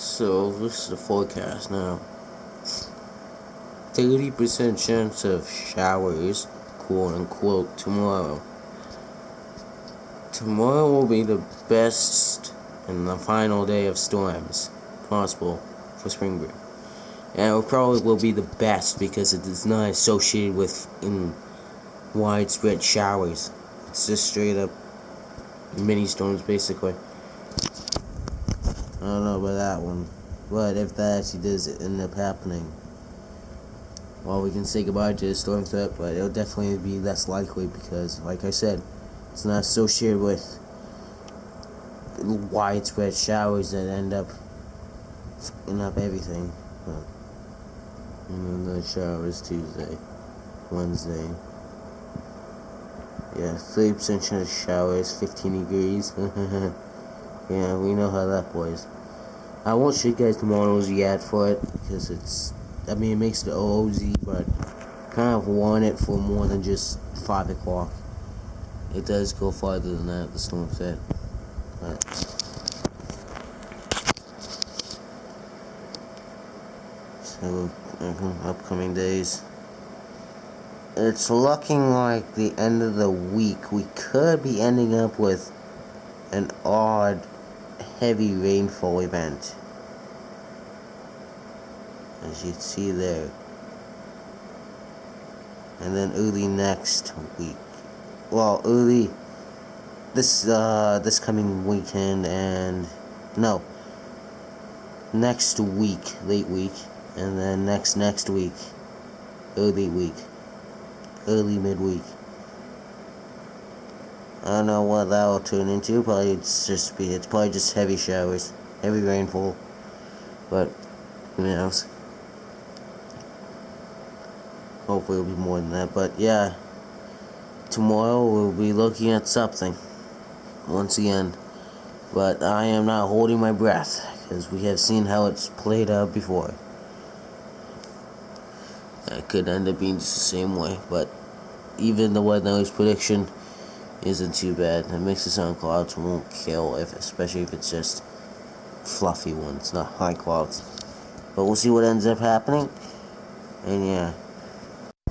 So this is the forecast now. 30% chance of showers, quote unquote, tomorrow. Tomorrow will be the best and the final day of storms possible for spring break. And it probably will be the best because it is not associated with widespread showers. It's just straight up mini storms basically. I don't know about that one. But if that actually does end up happening, well, we can say goodbye to the storm threat, but it'll definitely be less likely because, like I said, it's not associated with widespread showers that end up fucking up everything. And then the showers Tuesday, Wednesday. Yeah, 30% chance of showers, 15 degrees. Yeah, we know how that plays. I won't show you guys the models yet for it because it makes the OZ, but kind of want it for more than just 5 o'clock. It does go farther than that, the storm set. But so, upcoming days. It's looking like the end of the week we could be ending up with an odd heavy rainfall event, as you see there, and then early next week, early this coming weekend, and no, next week, late week, and then next week, early midweek. I don't know what that will turn into. It's probably just heavy showers, heavy rainfall. But who knows? Hopefully it'll be more than that. But yeah, tomorrow we'll be looking at something once again. But I am not holding my breath because we have seen how it's played out before. That could end up being just the same way. But even the weather knowledge prediction isn't too bad. It makes it sound clouds won't kill, especially if it's just fluffy ones, not high clouds. But we'll see what ends up happening. And yeah,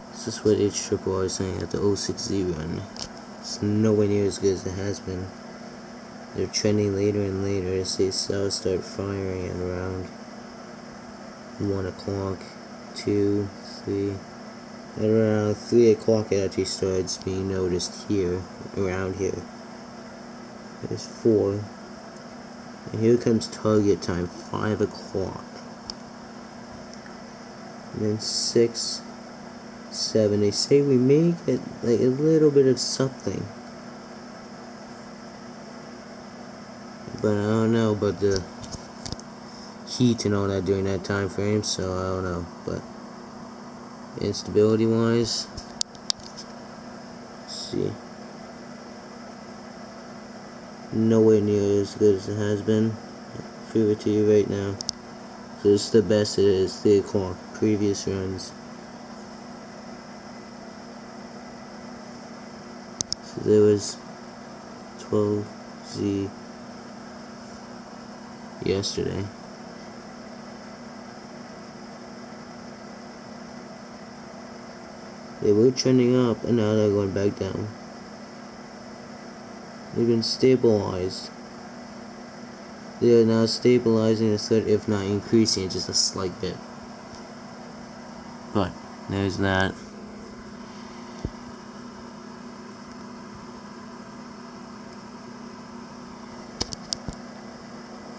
this is what HRRR is saying at the 060 run. It's nowhere near as good as it has been. They're trending later and later as they start firing at around 1 o'clock, 2, 3. At around 3 o'clock it actually starts being noticed here, around here. There's 4. And here comes target time, 5 o'clock. And then 6, 7. They say we may get like a little bit of something. But I don't know about the heat and all that during that time frame, so I don't know. But instability wise, let's see, nowhere near as good as it has been. I'll prove it to you right now. So this is the best it is, 3 o'clock, previous runs. So there was 12Z yesterday. They were trending up, and now they're going back down. They've been stabilized. They are now stabilizing, if not increasing it just a slight bit. But there's that.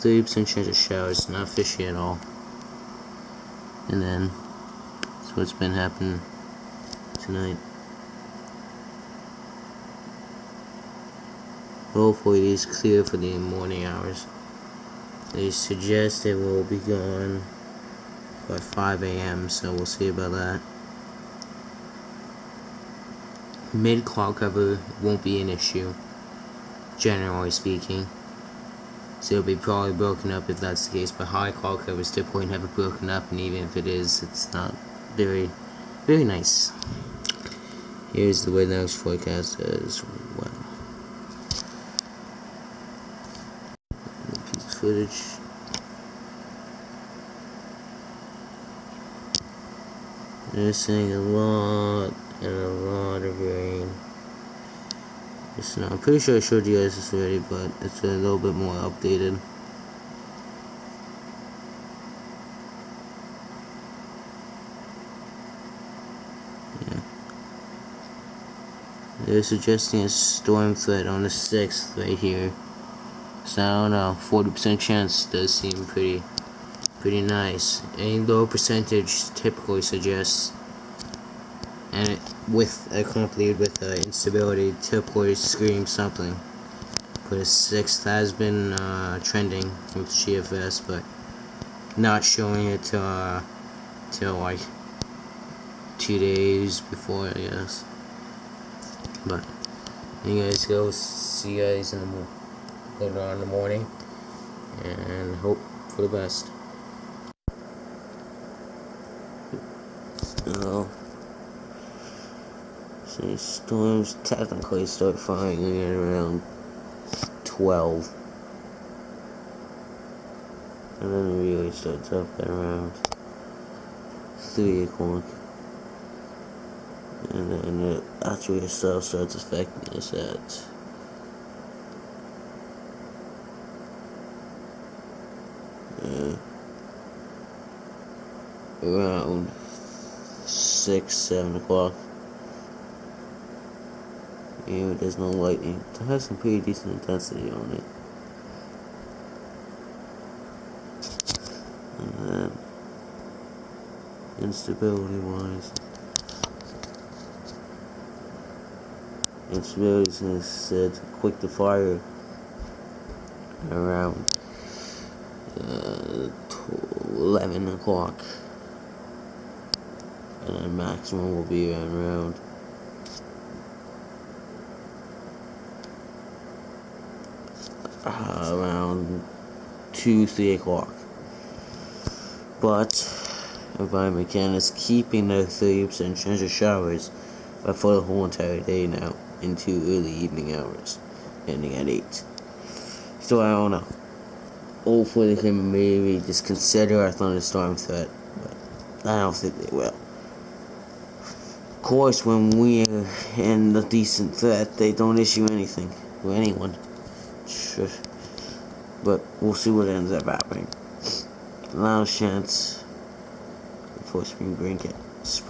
%30 chance of showers, not fishy at all. And then that's what's been happening tonight. Hopefully it is clear for the morning hours. They suggest it will be gone by 5 a.m. so we'll see about that. Mid cloud cover won't be an issue, generally speaking. So it'll be probably broken up if that's the case, but high cloud covers typically never broken up, and even if it is, it's not very nice. Here's the weather next forecast as well. Piece of footage. They're saying a lot and a lot of rain. I'm pretty sure I showed you guys this already, but it's a little bit more updated. Yeah. They're suggesting a storm threat on the 6th right here. So I don't know, 40% chance does seem pretty nice. A low percentage typically suggests, and accompanied with instability, typically screams something. But a 6th has been trending with GFS, but not showing it till like 2 days before, I guess. But you guys go, see you guys later on in the morning, and hope for the best. So storms technically start firing at around 12, and then it really starts up at around 3 o'clock, and then it actually itself starts affecting us at around 6, 7 o'clock. Yeah, there's no lightning. It has some pretty decent intensity on it. And then, instability-wise, instability is said quick to fire around 11 o'clock. And then maximum will be around 2, 3 o'clock. But Environment Canada is keeping their 30% chance of showers for the whole entire day now into early evening hours, ending at 8. So I don't know. Hopefully they can maybe just consider a thunderstorm threat, but I don't think they will. Of course, when we're in the decent threat, they don't issue anything for anyone. Sure. But we'll see what ends up happening. Last chance before spring break ends.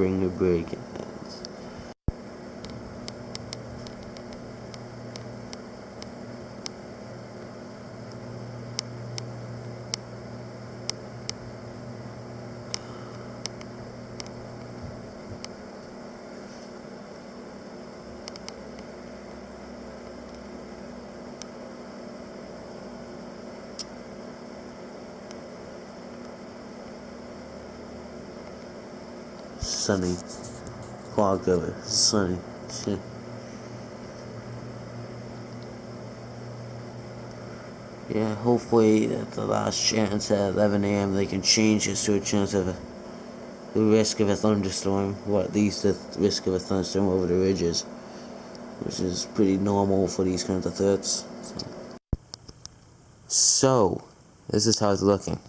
Sunny. Clogged over. Sunny. Shit. Yeah, hopefully at the last chance at 11 a.m. they can change this to a chance of the risk of a thunderstorm, or at least the risk of a thunderstorm over the ridges, which is pretty normal for these kinds of threats. So this is how it's looking.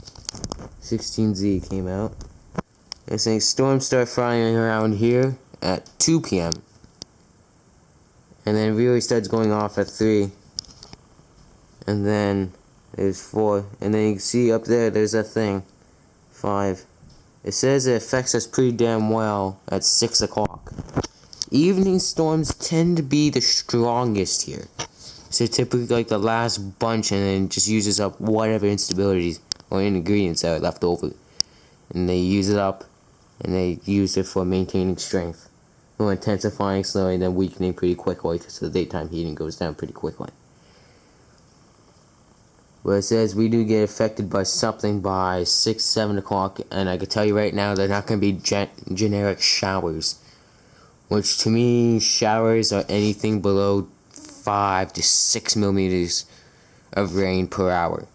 16Z came out. They're saying storms start flying around here at 2 p.m. and then it really starts going off at 3. And then there's 4. And then you can see up there's that thing. 5. It says it affects us pretty damn well at 6 o'clock. Evening storms tend to be the strongest here. So typically like the last bunch, and then just uses up whatever instabilities or ingredients that are left over. And they use it up, and they use it for maintaining strength. Or intensifying slowly, then weakening pretty quickly, because the daytime heating goes down pretty quickly. Where it says we do get affected by something by 6, 7 o'clock, and I can tell you right now they're not going to be generic showers. Which to me, showers are anything below 5 to 6 millimeters of rain per hour.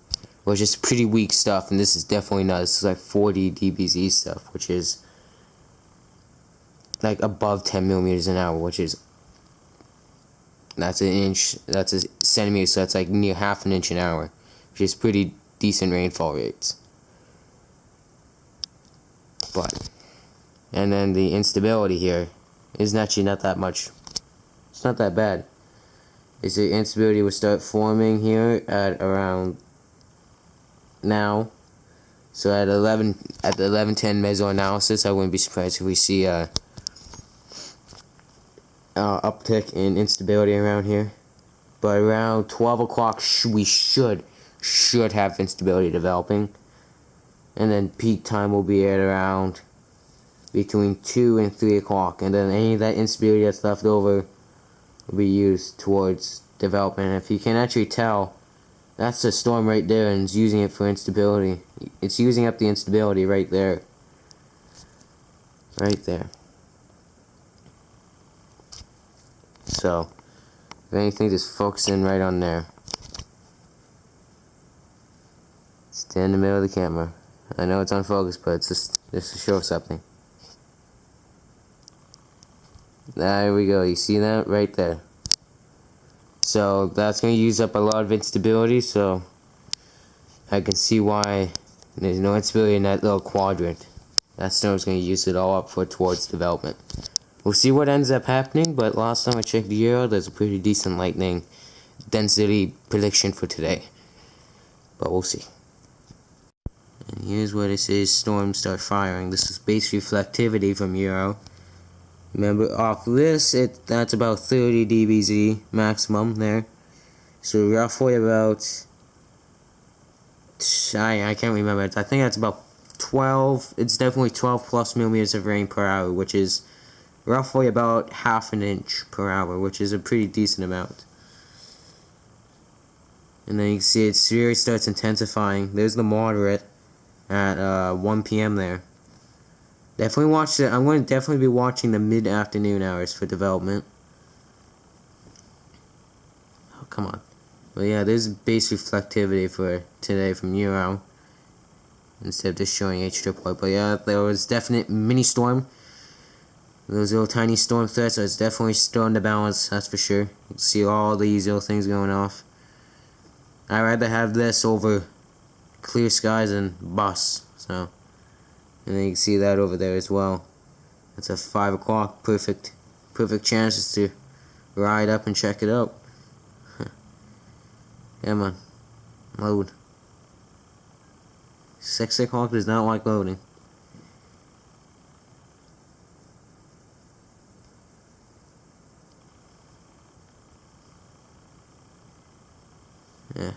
Which is pretty weak stuff, and this is definitely not. This is like 40 dBz stuff, which is like above 10 millimeters an hour, which is, that's an inch, that's a centimeter, so that's like near half an inch an hour, which is pretty decent rainfall rates. But And then the instability here is actually not that much. It's not that bad. Is the instability will start forming here at around now. So at the 11:10 meso analysis, I wouldn't be surprised if we see a uptick in instability around here. But around 12 o'clock, we should have instability developing, and then peak time will be at around between 2 and 3 o'clock, and then any of that instability that's left over will be used towards development. If you can actually tell, that's the storm right there, and it's using it for instability. It's using up the instability right there. Right there. So, if anything, just focus in right on there. Stay in the middle of the camera. I know it's unfocused, but it's just to show something. There we go. You see that? Right there. So, that's going to use up a lot of instability, so I can see why there's no instability in that little quadrant. That storm's going to use it all up for towards development. We'll see what ends up happening, but last time I checked the Euro, there's a pretty decent lightning density prediction for today. But we'll see. And here's what it says: storms start firing. This is base reflectivity from Euro. Remember, off this, that's about 30 dBz maximum there. So roughly about, I can't remember. I think that's about 12. It's definitely 12 plus millimeters of rain per hour, which is roughly about half an inch per hour, which is a pretty decent amount. And then you can see it really starts intensifying. There's the moderate at 1 p.m. there. Definitely watch it. I'm going to definitely be watching the mid-afternoon hours for development. Oh, come on. Well, yeah, there's base reflectivity for today from Euro, instead of just showing HIII. But yeah, there was definite mini storm. Those little tiny storm threats, so it's definitely starting to balance, that's for sure. You can see all these little things going off. I'd rather have this over clear skies and bus, so. And then you can see that over there as well. That's at 5 o'clock. Perfect chances to ride up and check it out. Come on. Load. 6 o'clock does not like loading. Yeah.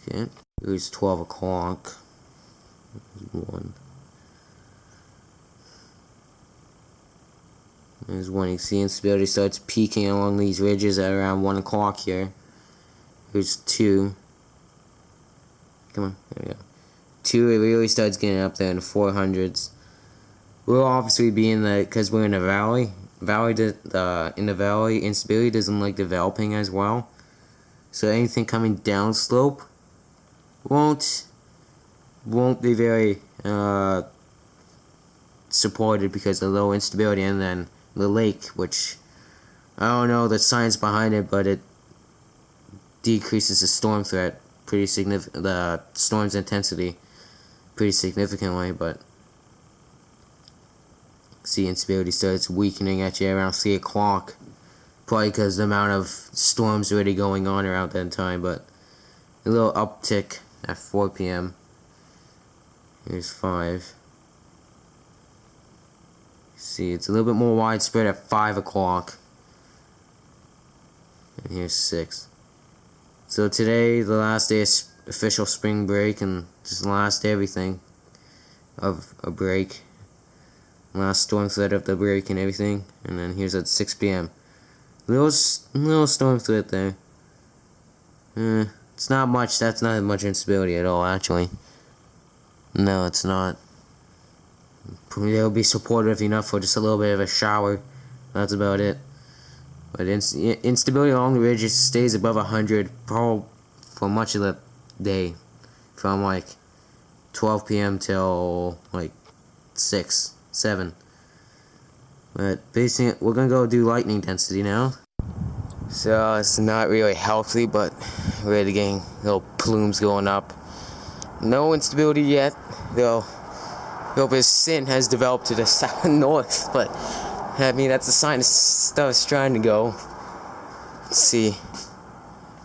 Okay. Here's 12 o'clock. 1. There's 1. You can see instability starts peaking along these ridges at around 1 o'clock here. Here's 2. Come on, there we go. 2, it really starts getting up there in the 400s. We'll obviously be in the, because we're in a valley. In the valley, instability doesn't like developing as well. So anything coming downslope won't be very supported because of low instability, and then the lake, which I don't know the science behind it, but it decreases the storm threat pretty significant, the storm's intensity pretty significantly. But see, instability starts weakening at you around 3 o'clock, probably because the amount of storms already going on around that time. But a little uptick at 4 p.m. Here's 5. See, it's a little bit more widespread at 5 o'clock. And here's 6. So today, the last day of official spring break, and just the last day everything of a break. Last storm threat of the break and everything. And then here's at 6 p.m. Little storm threat there. It's not much. That's not much instability at all, actually. No, it's not. It'll be supportive enough for just a little bit of a shower. That's about it. But instability along the ridge stays above 100 for much of the day, from like 12 p.m. till like 6, 7. But basically, we're gonna go do lightning density now. So it's not really healthy, but we're already getting little plumes going up. No instability yet, though. hope his sin has developed to the south north, but I mean that's a sign of stuff's trying to go. Let's see.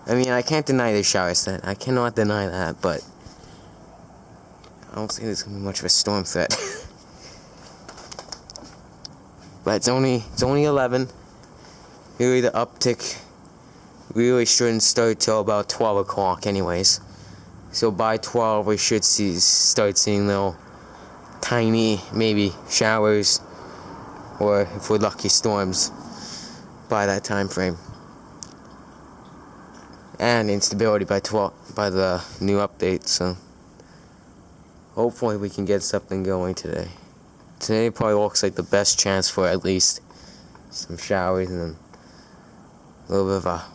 I mean, I can't deny the shower set. I cannot deny that, but I don't think there's gonna be much of a storm threat. But it's only 11. Really, the uptick really shouldn't start till about 12 o'clock, anyways. So by 12, we should start seeing little tiny, maybe showers, or if we're lucky, storms by that time frame. And instability by the new update. So hopefully we can get something going today. Today probably looks like the best chance for at least some showers and then a little bit of a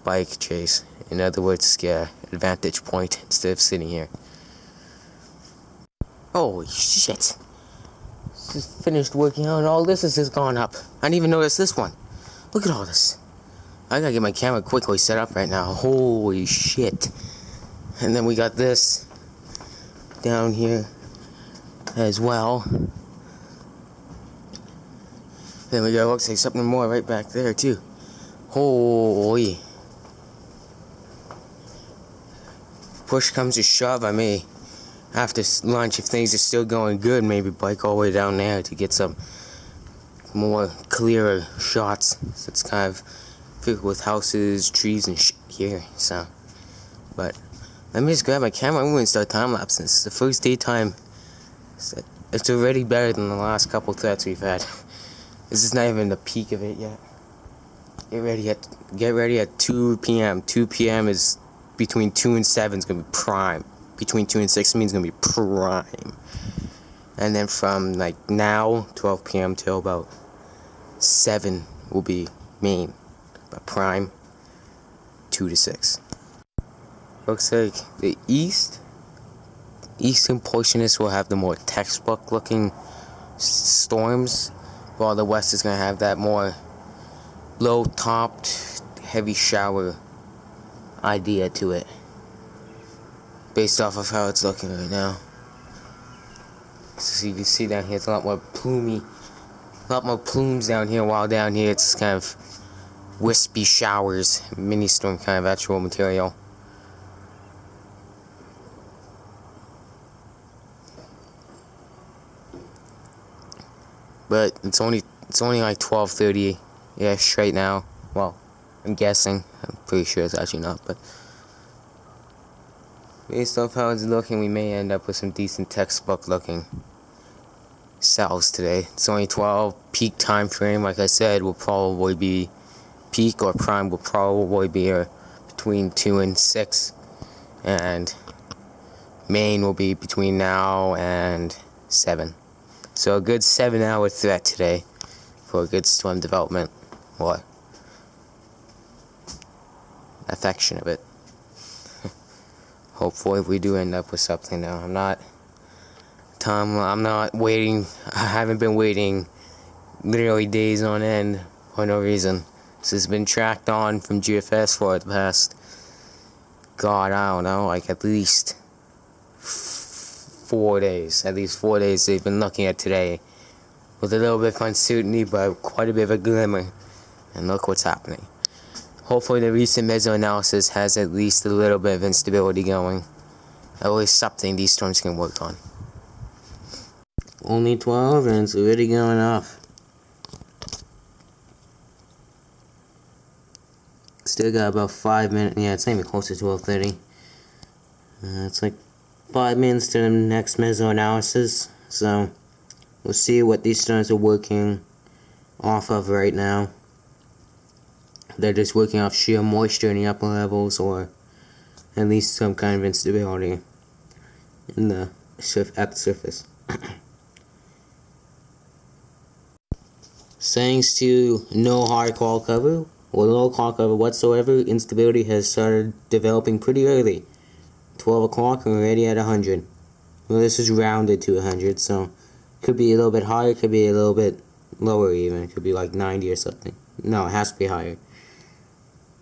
bike chase. In other words, scare advantage point instead of sitting here. Holy shit! Just finished working out and all this has just gone up. I didn't even notice this one. Look at all this. I gotta get my camera quickly set up right now. Holy shit. And then we got this down here as well. Then we got, looks like something more right back there too. Holy. Push comes to shove, I may, after lunch, if things are still going good, maybe bike all the way down there to get some more clearer shots. So it's kind of filled with houses, trees, and shit here, so. But let me just grab my camera and we're gonna start time-lapsing. It's the first daytime. It's already better than the last couple threats we've had. This is not even the peak of it yet. Get ready at 2 p.m. 2 p.m. is between 2 and 7 is gonna be prime. Between 2 and 6 means gonna be prime. And then from like now, 12 p.m. till about 7 will be main. But prime, 2 to 6. Looks like the eastern portion will have the more textbook looking storms, while the west is gonna have that more low topped heavy shower idea to it, based off of how it's looking right now. So you can see down here it's a lot more plumes down here, while down here it's kind of wispy showers, mini storm kind of actual material. But it's only like 12:30-ish right now. Well, I'm guessing. I'm pretty sure it's actually not, but based off how it's looking, we may end up with some decent textbook looking cells today. It's only 12. Peak time frame, like I said, will probably be peak or prime will probably be between 2 and 6, and main will be between now and 7. So a good 7-hour threat today for a good storm development, or affection of it. Hopefully we do end up with something now. I'm not waiting. I haven't been waiting literally days on end for no reason. This has been tracked on from GFS for the past, God, I don't know, like at least 4 days. At least 4 days they've been looking at today with a little bit of uncertainty, but quite a bit of a glimmer. And look what's happening. Hopefully the recent mesoanalysis has at least a little bit of instability going. At least something these storms can work on. Only 12 and it's already going off. Still got about 5 minutes. Yeah, it's not even close to 12:30. It's like 5 minutes to the next mesoanalysis. So we'll see what these storms are working off of right now. They're just working off sheer moisture in the upper levels, or at least some kind of instability in the at the surface. Thanks to no hard call cover or low call cover whatsoever, instability has started developing pretty early. 12 o'clock and we're already at 100. Well, this is rounded to 100, so could be a little bit higher, could be a little bit lower even. It could be like 90 or something. No, it has to be higher.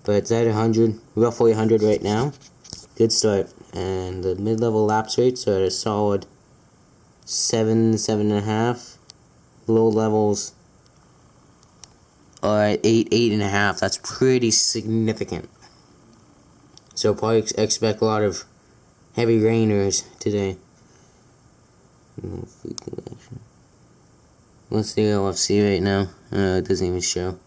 But it's at 100, roughly 100 right now. Good start. And the mid-level lapse rates are at a solid 7, 7.5. Low levels are at 8, 8.5. That's pretty significant. So probably expect a lot of heavy rainers today. What's the LFC right now? It doesn't even show.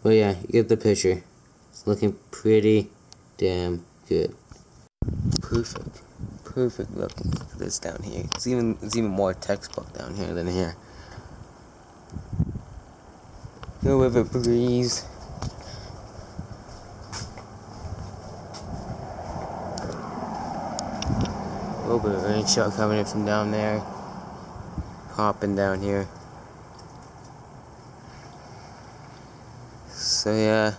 But yeah, you get the picture. It's looking pretty damn good. Perfect. Perfect looking for this down here. It's even more textbook down here than here. No river breeze. A little bit of rain shot coming in from down there. Popping down here. So yeah.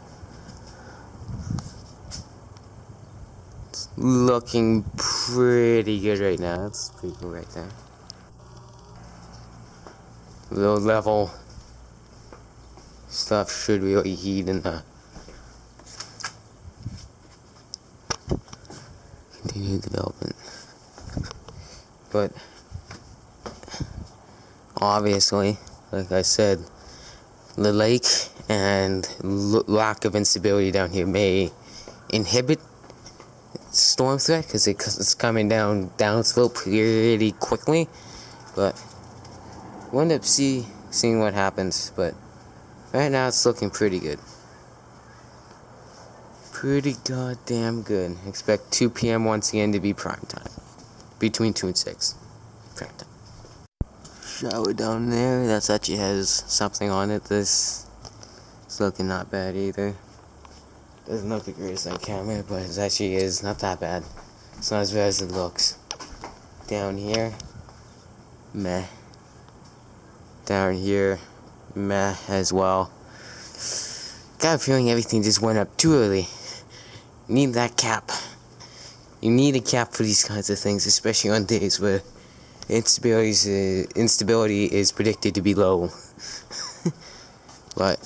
It's looking pretty good right now. That's pretty cool right there. Low level stuff should really heat in the continued development. But obviously, like I said, the lake and lack of instability down here may inhibit storm threat because it's coming down slope pretty quickly. But we'll end up seeing what happens. But right now it's looking pretty good. Pretty goddamn good. Expect 2 p.m. once again to be prime time. Between 2 and 6. Prime time. Shower down there. That actually has something on it. This is looking not bad either. Doesn't look the greatest on camera, but it actually is not that bad. It's not as bad as it looks. Down here, meh. Down here, meh as well. Got a feeling everything just went up too early. Need that cap. You need a cap for these kinds of things, especially on days where instability is predicted to be low. But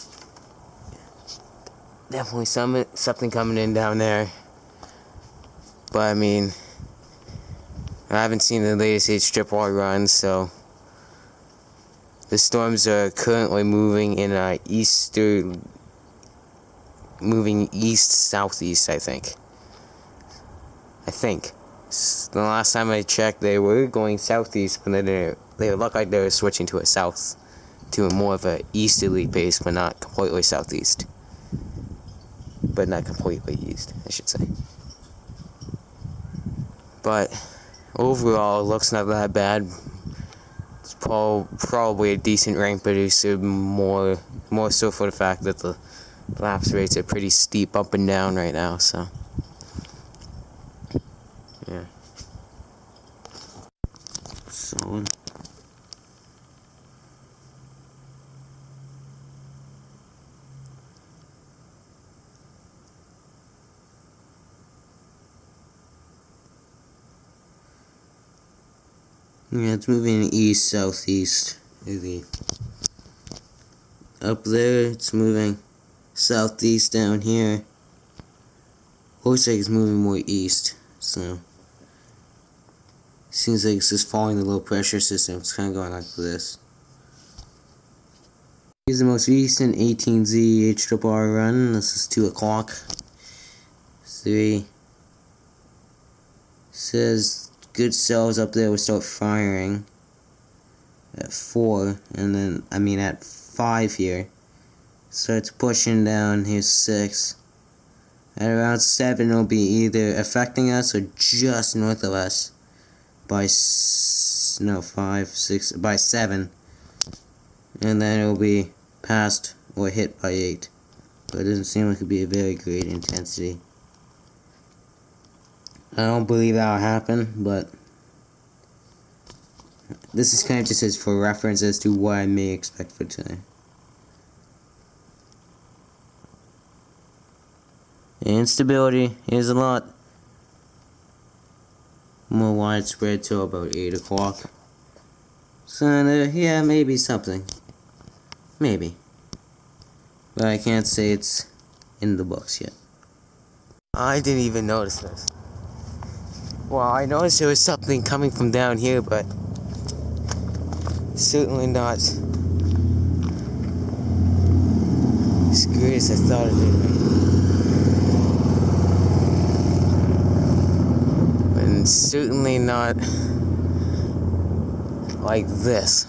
definitely something coming in down there. But I mean, I haven't seen the latest H-triple-R runs, so the storms are currently moving in moving east-southeast, I think. The last time I checked, they were going southeast, but then they looked like they were switching to a more of a easterly pace, but not completely southeast. But not completely east, I should say. But overall, it looks not that bad. It's probably a decent rain producer, more so for the fact that the lapse rates are pretty steep up and down right now, so yeah. So yeah, it's moving east southeast. Up there, it's moving southeast down here. Looks like it's moving more east, so seems like it's just following the low pressure system. It's kind of going like this. Here's the most recent 18Z H-triple-R run. This is 2 o'clock. 3. Says good cells up there will start firing at 4, and then at 5 here. Starts pushing down. Here's 6. At around 7, it'll be either affecting us or just north of us by 5, 6, by 7, and then it'll be past or hit by 8. But it doesn't seem like it'll be a very great intensity. I don't believe that'll happen, but this is kind of just as for reference as to what I may expect for today. Instability is a lot more widespread till about 8 o'clock. So yeah, maybe something. Maybe. But I can't say it's in the books yet. I didn't even notice this. Well, I noticed there was something coming from down here, but certainly not as great as I thought it would be. And certainly not like this.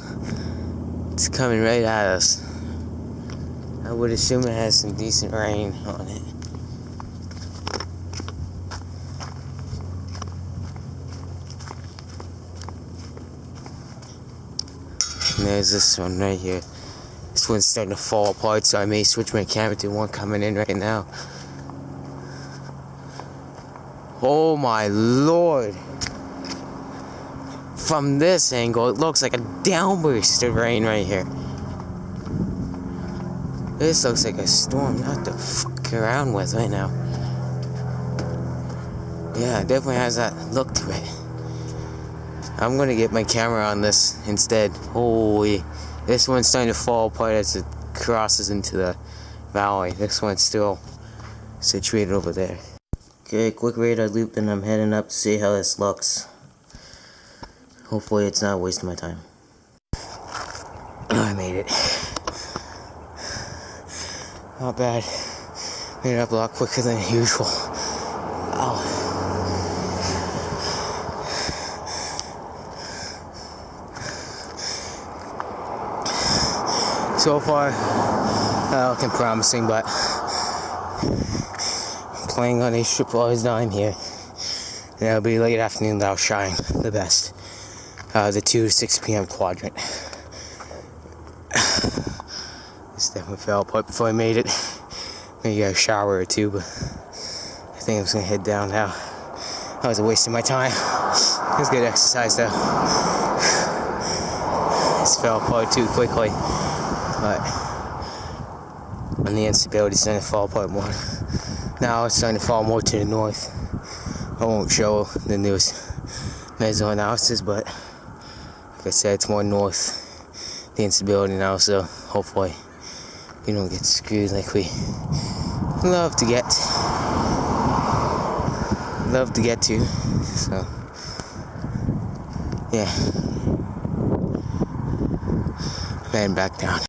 It's coming right at us. I would assume it has some decent rain on it. And there's this one right here. This one's starting to fall apart, so I may switch my camera to one coming in right now. Oh my lord! From this angle, it looks like a downburst of rain right here. This looks like a storm not to fuck around with right now. Yeah, it definitely has that look to it. I'm gonna get my camera on this instead. Holy, this one's starting to fall apart as it crosses into the valley. This one's still situated over there. Okay, quick radar loop, and I'm heading up to see how this looks. Hopefully it's not wasting my time. Oh, I made it. Not bad. Made it up a lot quicker than usual. Ow. So far, looking promising, but I'm playing on a triple R's dime here. And it'll be late afternoon that'll shine the best. The 2 to 6 p.m. quadrant. This definitely fell apart before I made it. Maybe a shower or two, but I think I'm just gonna head down now. That was a waste of my time. It was good exercise though. This fell apart too quickly. But and the instability is starting to fall apart more. Now it's starting to fall more to the north. I won't show the newest meso analysis, but like I said, it's more north. The instability now, so hopefully we don't get screwed like we love to get to. So yeah, heading back down.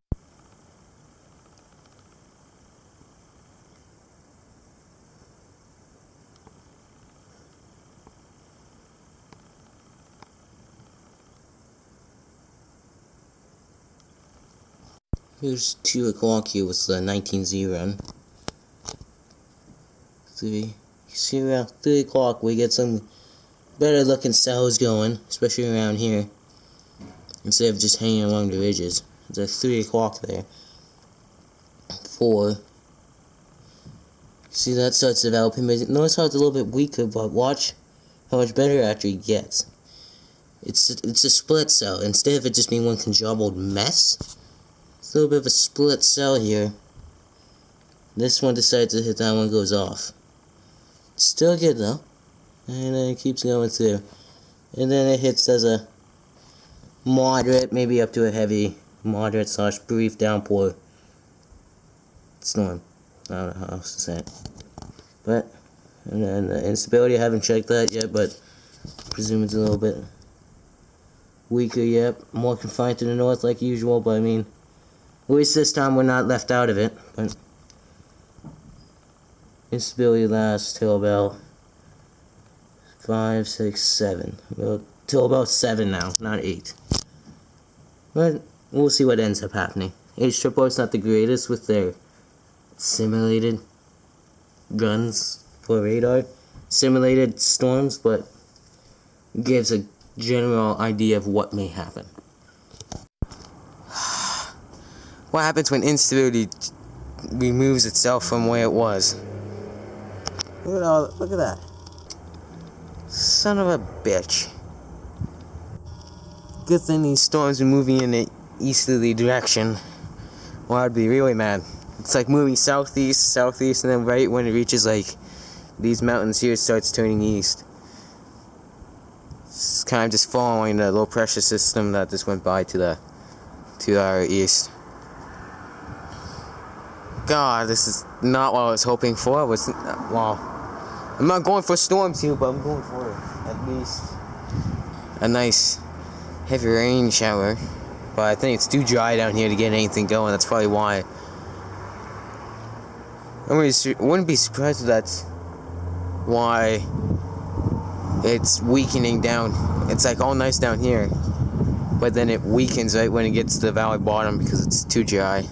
Here's 2 o'clock here with the 19Z run. 3. See, around 3 o'clock we get some better looking cells going, especially around here, instead of just hanging along the ridges. It's at 3 o'clock there. 4. See, that starts developing, but notice how it's a little bit weaker, but watch how much better it actually gets. It's a split cell, instead of it just being one conjumbled mess. It's a little bit of a split cell here. This one decides to hit, that one goes off. It's still good though. And then it keeps going through. And then it hits as a moderate, maybe up to a heavy, moderate / brief downpour storm. I don't know how else to say it. But, and then the instability, I haven't checked that yet, but I presume it's a little bit weaker yet. More confined to the north like usual, but I mean, at least this time we're not left out of it. But instability lasts till about 5, 6, 7. Well, till about 7 now, not 8. But we'll see what ends up happening. H-Triple-R's not the greatest with their simulated guns for radar, simulated storms, but gives a general idea of what may happen. What happens when instability removes itself from where it was? Look at that. Son of a bitch. Good thing these storms are moving in an easterly direction, or I'd be really mad. It's like moving southeast, and then right when it reaches like these mountains here, it starts turning east. It's kind of just following the low pressure system that just went by to our east. God, this is not what I was hoping for. Well, I'm not going for storms here, but I'm going for at least a nice heavy rain shower. But I think it's too dry down here to get anything going. That's probably why. I wouldn't be surprised if that's why it's weakening down. It's like all nice down here, but then it weakens right when it gets to the valley bottom because it's too dry.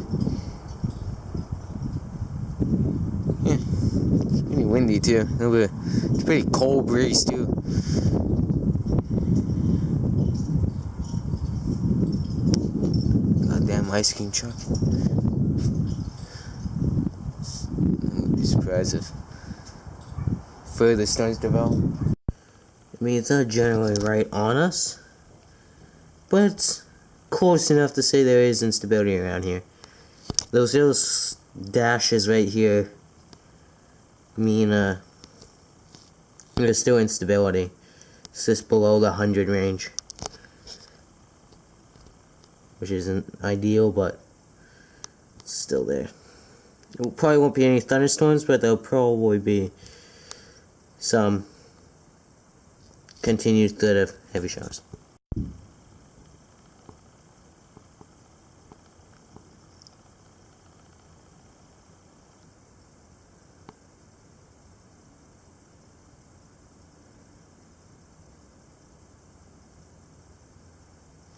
Yeah, it's pretty windy too. It's a pretty cold breeze too. Goddamn ice cream truck. I'd be surprised if further storms develop. I mean, it's not generally right on us, but it's close enough to say there is instability around here. Those little dashes right here mean there's still instability. It's just below the 100 range, which isn't ideal, but it's still there. There probably won't be any thunderstorms, but there'll probably be some continued threat of heavy showers.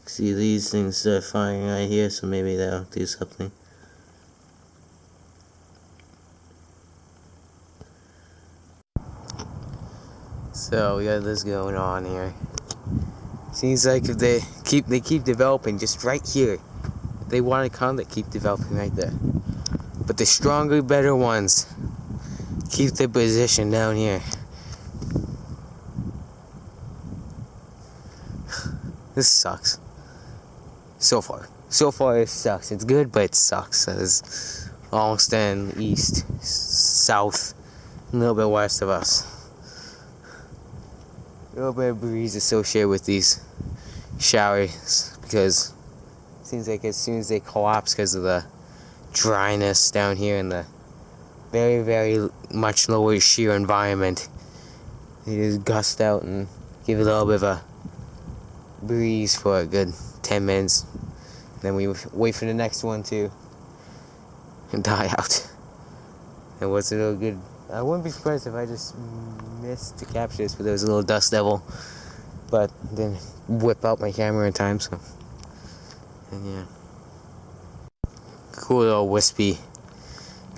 See, these things are firing right here, so maybe they'll do something. So we got this going on here. Seems like if they keep developing just right here. If they want to come, they keep developing right there. But the stronger, better ones keep their position down here. This sucks. So far it sucks. It's good, but it sucks. It's almost in east, south, a little bit west of us. A little bit of breeze associated with these showers because it seems like as soon as they collapse because of the dryness down here in the very, very much lower shear environment, they just gust out and give it a little bit of a breeze for a good 10 minutes. Then we wait for the next one to die out. And what's a little good. I wouldn't be surprised if I just missed to capture this, but there was a little dust devil. But didn't whip out my camera in time, so. And yeah. Cool little wispy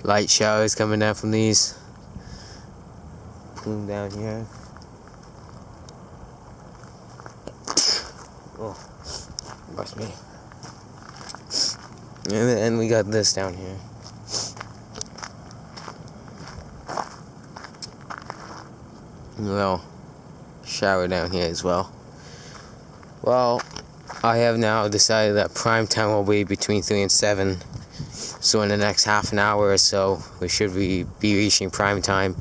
light showers coming down from these. Plume down here. Oh, bust me. And then we got this down here. Well, shower down here as well. Well, I have now decided that prime time will be between 3 and 7. So in the next half an hour or so, we should be reaching prime time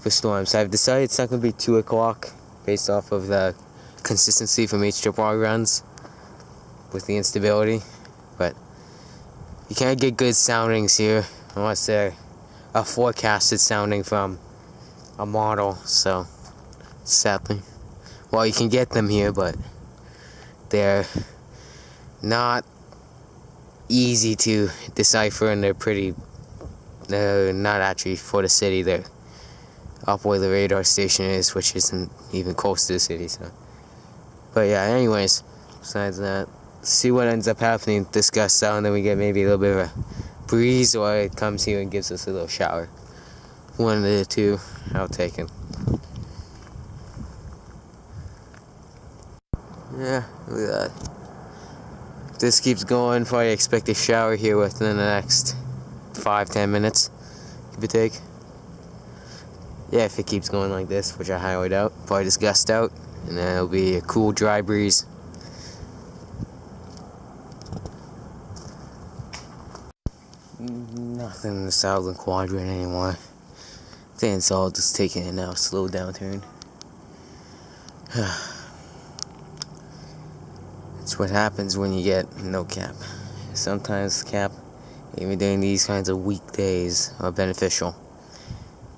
for storms. I've decided it's not going to be 2 o'clock based off of the consistency from each triple runs with the instability. But you can't get good soundings here unless they're a forecasted sounding from a model, so sadly. Well, you can get them here, but they're not easy to decipher, and they're not actually for the city. They're up where the radar station is, which isn't even close to the city, so. But yeah, anyways, besides that, see what ends up happening. This gusts out, and then we get maybe a little bit of a breeze, or it comes here and gives us a little shower. One of the two, I'll take it. Yeah, look at that. If this keeps going, probably expect a shower here within the next 5-10 minutes, give or take. Yeah, if it keeps going like this, which I highly doubt, probably just gust out, and then it'll be a cool, dry breeze. Nothing in the southern quadrant anymore. I think it's all just taking it now, slow downturn. It's what happens when you get no cap. Sometimes cap, even during these kinds of weekdays, are beneficial.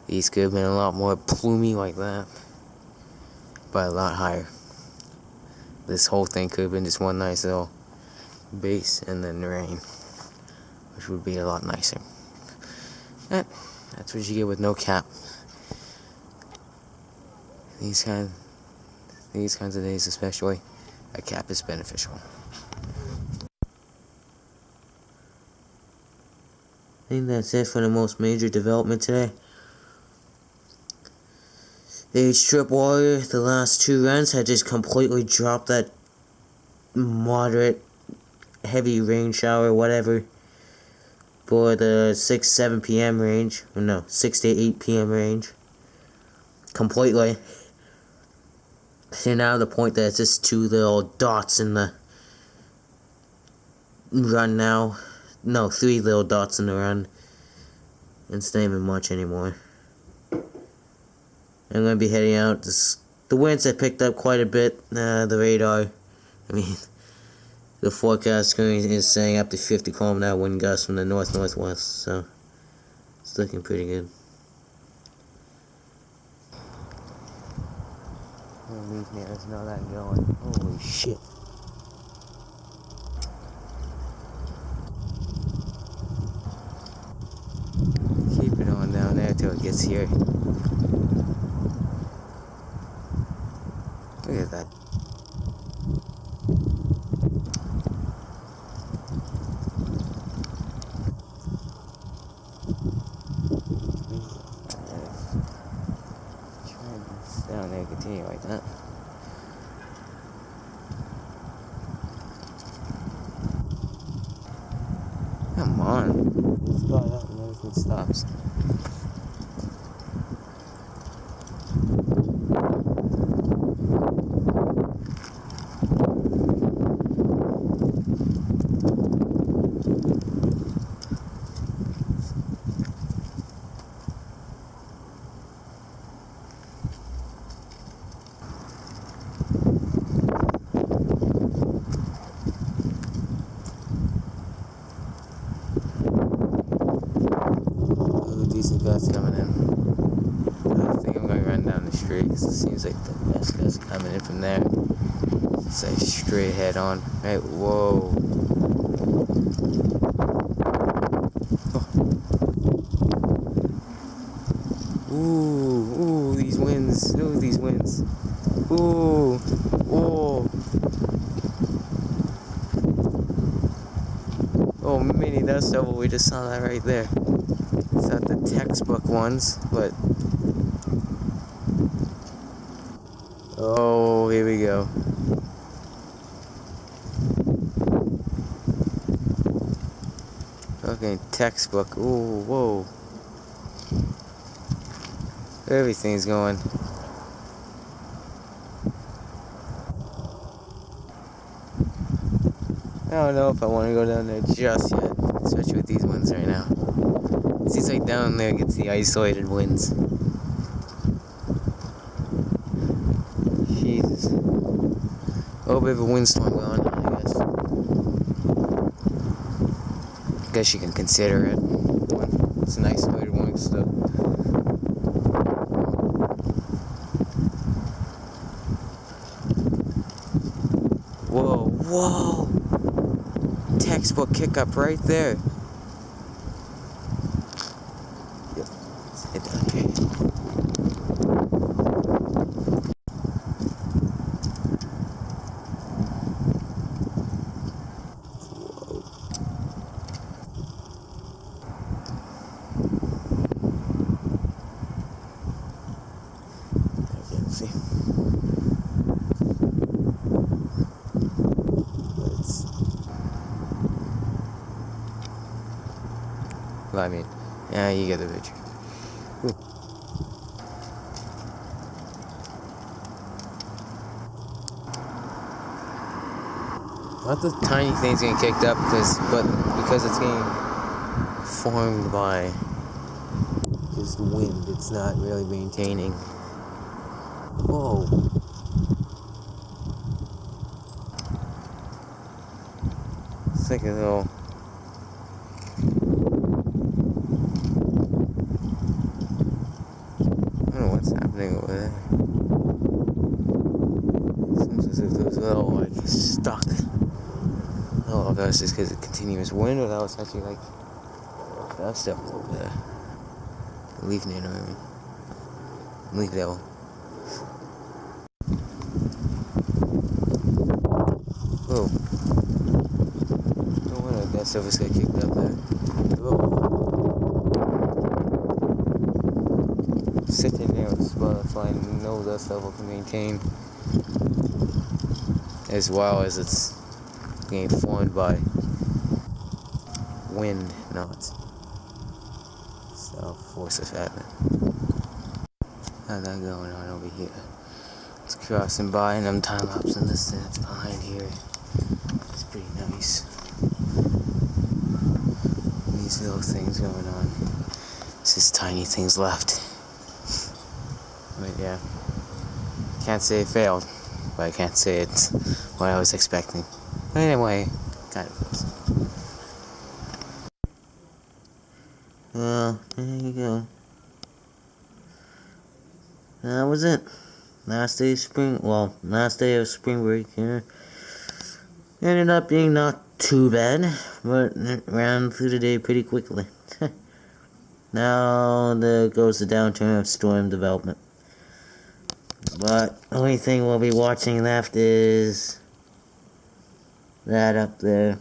These could have been a lot more plumey like that. but a lot higher. This whole thing could have been just one nice little base and then the rain, which would be a lot nicer. That's what you get with no cap. These kinds of days especially, a cap is beneficial. I think that's it for the most major development today. The strip water, the last 2 runs, had just completely dropped that moderate, heavy rain shower, whatever, for the 6-7 p.m. range. Or no, 6 to 8 p.m. range. Completely. So now the point that it's just 2 little dots in the run now. No, 3 little dots in the run. It's not even much anymore. I'm going to be heading out. The winds have picked up quite a bit. The radar, I mean, the forecast screen is saying up to 50 km/h wind gusts from the north-northwest, so it's looking pretty good. These mirrors know that going. Holy shit. Keep it on down there till it gets here. Look at that. Down there, continue like that. Come on. Let's go out and everything stops. Decent gusts coming in. I think I'm going to run down the street because it seems like the best gusts coming in from there. It's like straight head on. Right, whoa. Oh. Ooh, these winds. Ooh, these winds. Ooh, whoa. Oh, mini dust devil, we just saw that right there. It's not the textbook ones, but... Oh, here we go. Okay, textbook. Ooh, whoa. Everything's going. I don't know if I want to go down there just yet, especially with these winds right now. It seems like down there gets the isolated winds. Jesus. A little bit of a windstorm going on, I guess. I guess you can consider it. It's an isolated wind still. Whoa, whoa! Textbook kick up right there. Yep. Hit that. Okay. See. Well, I mean, yeah, you get the picture. Ooh. Not the tiny things getting kicked up, because it's getting formed by just wind. It's not really maintaining. Whoa. It's like a little... I don't know what's happening over there. those little, like, stuck. Oh, that was just because of continuous wind, or that was actually, like, that stuff over there. Leaf nano, I mean. Leaf devil. Whoa. No wonder that stuff was getting kicked up there. Whoa. Sitting there with this butterfly, no dust level can maintain, as well as it's being formed by wind, not force of happening. How's that going on over here? It's crossing by and I'm time lapsing this distance behind here. It's pretty nice. These little things going on. It's just tiny things left. But yeah, can't say it failed, but I can't say it's what I was expecting. But anyway, kind of was. Well, there you go. That was it. Last day of spring, last day of spring break here. Ended up being not too bad, but it ran through the day pretty quickly. Now there goes the downturn of storm development. But the only thing we'll be watching left is that up there.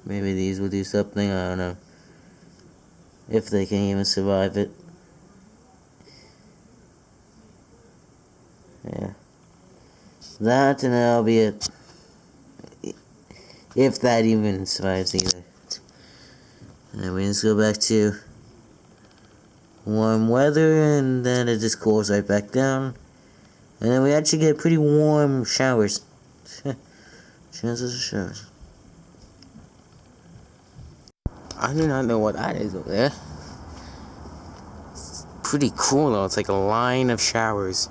Maybe these will do something, I don't know. If they can even survive it. Yeah. That and that'll be it. If that even survives either. And then we just go back to warm weather, and then it just cools right back down. And then we actually get pretty warm showers. Chances of showers. I do not know what that is over there. It's pretty cool though. It's like a line of showers.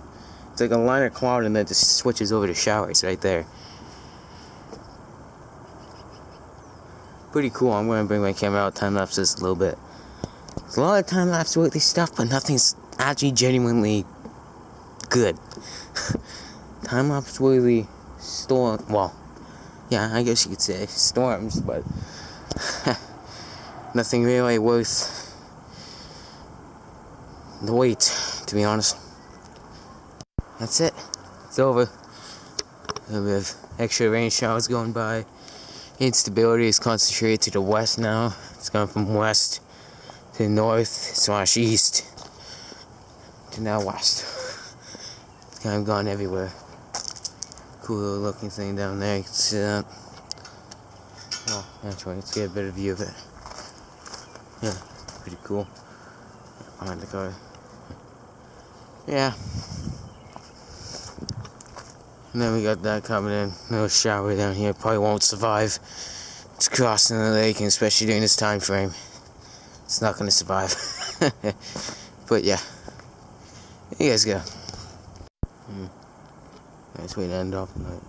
It's like a line of cloud and then it just switches over to showers right there. Pretty cool. I'm going to bring my camera out, time-lapse this a little bit. There's a lot of time-lapse worthy stuff, but nothing's actually genuinely good. Time-lapse worthy storm, well, yeah, I guess you could say storms, but nothing really worth the wait, to be honest. That's it. It's over. We have extra rain showers going by. Instability is concentrated to the west now. It's going from west to north / east to now west. It's kind of gone everywhere. Cool little looking thing down there. You can see that. Well, actually, let's get a better view of it. Yeah, pretty cool. Behind the car. Yeah. And then we got that coming in. Little shower down here. Probably won't survive. It's crossing the lake, and especially during this time frame, it's not going to survive. But yeah. You guys go. Nice way to end off tonight.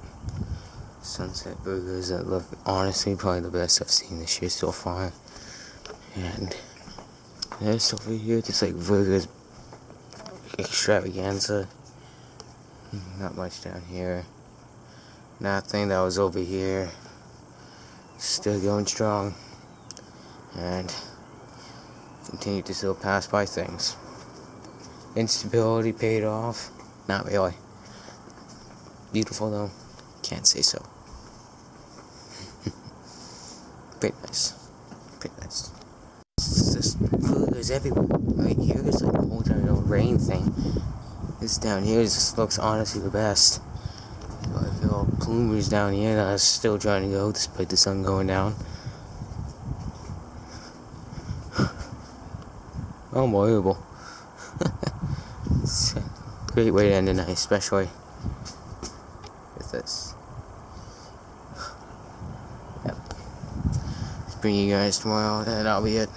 Sunset burgers that look honestly probably the best I've seen this year so far. And there's over here just like burgers extravaganza. Not much down here. Nothing that was over here. Still going strong. And continue to still pass by things. Instability paid off. Not really. Beautiful though. Can't say so. Pretty nice. Pretty nice. It's just burgers everywhere. Right here is like a whole giant rain thing. This down here just looks honestly the best. I feel plumers down here that are still trying to go despite the sun going down. Unbelievable. It's a great way to end the night, especially with this. Yep. Bring you guys tomorrow, and that'll be it.